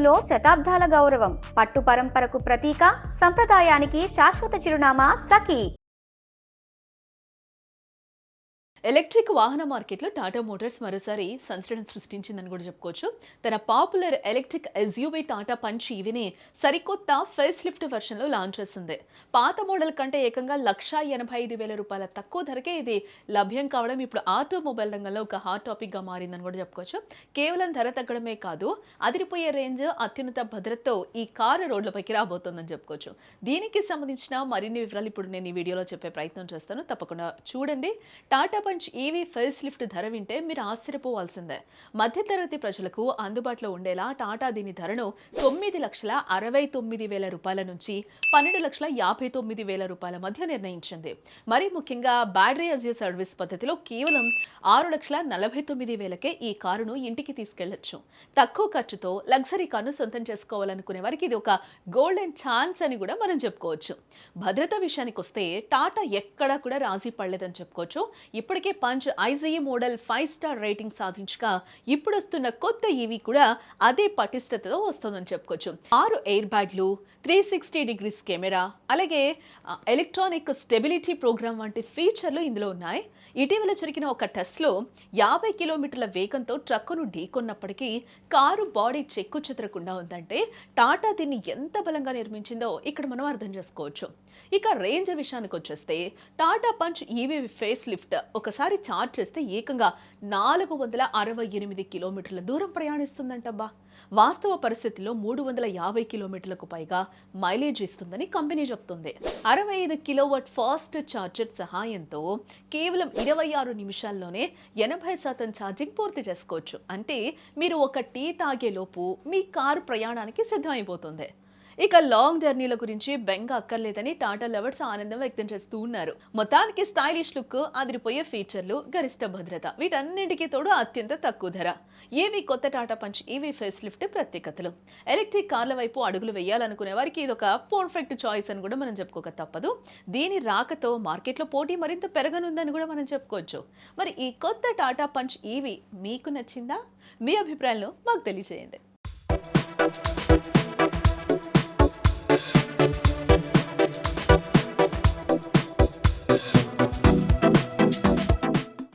రంగులో శతాబ్దాల గౌరవం, పట్టు పరంపరకు ప్రతీక, సంప్రదాయానికి శాశ్వత చిరునామా సఖీ. ఎలక్ట్రిక్ వాహన మార్కెట్లో టాటా మోటార్స్ మరోసారి సంచలనం సృష్టించిందని కూడా చెప్పుకోవచ్చు. తన popular electric SUV Tata Punch ఈవీని సరికొత్త ఫేస్ లిఫ్ట్ వెర్షన్లో లాంచ్ చేసింది. పాత మోడల్ కంటే ఏకంగా ₹1,85,000 తక్కువ ధరకే ఇది లభ్యం కావడం ఇప్పుడు ఆటోమొబైల్ రంగంలో ఒక హాట్ టాపిక్గా మారిందని కూడా చెప్పుకోవచ్చు. కేవలం ధర తగ్గడమే కాదు, అదిరిపోయే రేంజ్, అత్యున్నత భద్రతతో ఈ కారు రోడ్లపైకి రాబోతోందని చెప్పుకోవచ్చు. దీనికి సంబంధించిన మరిన్ని వివరాలు ఇప్పుడు నేను ఈ వీడియోలో చెప్పే ప్రయత్నం చేస్తాను. తప్పకుండా చూడండి. టాటా ఈవీ ఫేస్ లిఫ్ట్ ధర వింటే మీరు ఆశ్చర్యపోవాల్సిందే. మధ్యతరగతి ప్రజలకు అందుబాటులో ఉండేలా టాటా దీని ధరను ₹9,69,000 నుంచి ₹12,59,000 మధ్య నిర్ణయించింది. మరీ ముఖ్యంగా బ్యాటరీ యాజ్ ఏ సర్వీస్ పద్ధతిలో కేవలం ₹6,49,000కే ఈ కారును ఇంటికి తీసుకెళ్లొచ్చు. తక్కువ ఖర్చుతో లగ్జరీ కారును సొంతం చేసుకోవాలనుకునే వారికి ఇది ఒక గోల్డెన్ ఛాన్స్ అని కూడా మనం చెప్పుకోవచ్చు. భద్రత విషయానికి వస్తే టాటా ఎక్కడా కూడా రాజీ పడలేదని చెప్పుకోవచ్చు. ఇప్పటికే పంచ్ ఐజీఈ మోడల్ 5 స్టార్ రేటింగ్ సాధించగా ఇప్పుడు వస్తున్న కొత్త ఈవీ కూడా అదే పటిష్టతతో వస్తుందని చెప్పుకోవచ్చు. 6 ఎయిర్ బ్యాగ్లు, 360 డిగ్రీస్ కెమెరా, అలాగే ఎలక్ట్రానిక్ స్టెబిలిటీ ప్రోగ్రామ్ వంటి ఫీచర్లు ఇందులో ఉన్నాయి. ఇటీవల జరిగిన ఒక టెస్ట్లో 50 కిలోమీటర్ల వేగంతో ట్రక్కును ఢీకొన్నప్పటికీ కారు బాడీ చెక్కు చెదరకుండా ఉందంటే టాటా దీన్ని ఎంత బలంగా నిర్మించిందో ఇక్కడ మనం అర్థం చేసుకోవచ్చు. ఇక రేంజ్ విషయానికి వచ్చేస్తే Tata punch EV face lift ఒకసారి చార్జ్ చేస్తే ఏకంగా 468 కిలోమీటర్ల దూరం ప్రయాణిస్తుందంటబ్బా. వాస్తవ పరిస్థితుల్లో 350 కిలోమీటర్లకు పైగా మైలేజ్ ఇస్తుందని కంపెనీ చెప్తుంది. 65 కిలోవాట్ ఫాస్ట్ ఛార్జర్ సహాయంతో కేవలం 26 నిమిషాల్లోనే 80% ఛార్జింగ్ పూర్తి చేసుకోవచ్చు. అంటే మీరు ఒక టీ తాగేలోపు మీ కారు ప్రయాణానికి సిద్ధమైపోతుంది. ఇక లాంగ్ జర్నీల గురించి బెంగ అక్కర్లేదని టాటా లవర్స్ ఆనందం వ్యక్తం చేస్తూ ఉన్నారు. మొత్తానికి స్టైలిష్ లుక్, అదిరిపోయే ఫీచర్లు, గరిష్ట భద్రత, వీటన్నిటికీ తోడు అత్యంత తక్కువ ధర. ఏవి కొత్త Tata punch EV face lift ప్రత్యేకతలు. ఎలక్ట్రిక్ కార్ల వైపు అడుగులు వేయాలనుకునే వారికి ఇది ఒక పర్ఫెక్ట్ చాయిస్ అని కూడా మనం చెప్పుకోక తప్పదు. దీని రాకతో మార్కెట్లో పోటీ మరింత పెరగనుందని కూడా మనం చెప్పుకోవచ్చు. మరి ఈ కొత్త టాటా పంచ్ ఈవీ మీకు నచ్చిందా? మీ అభిప్రాయాలను మాకు తెలియజేయండి.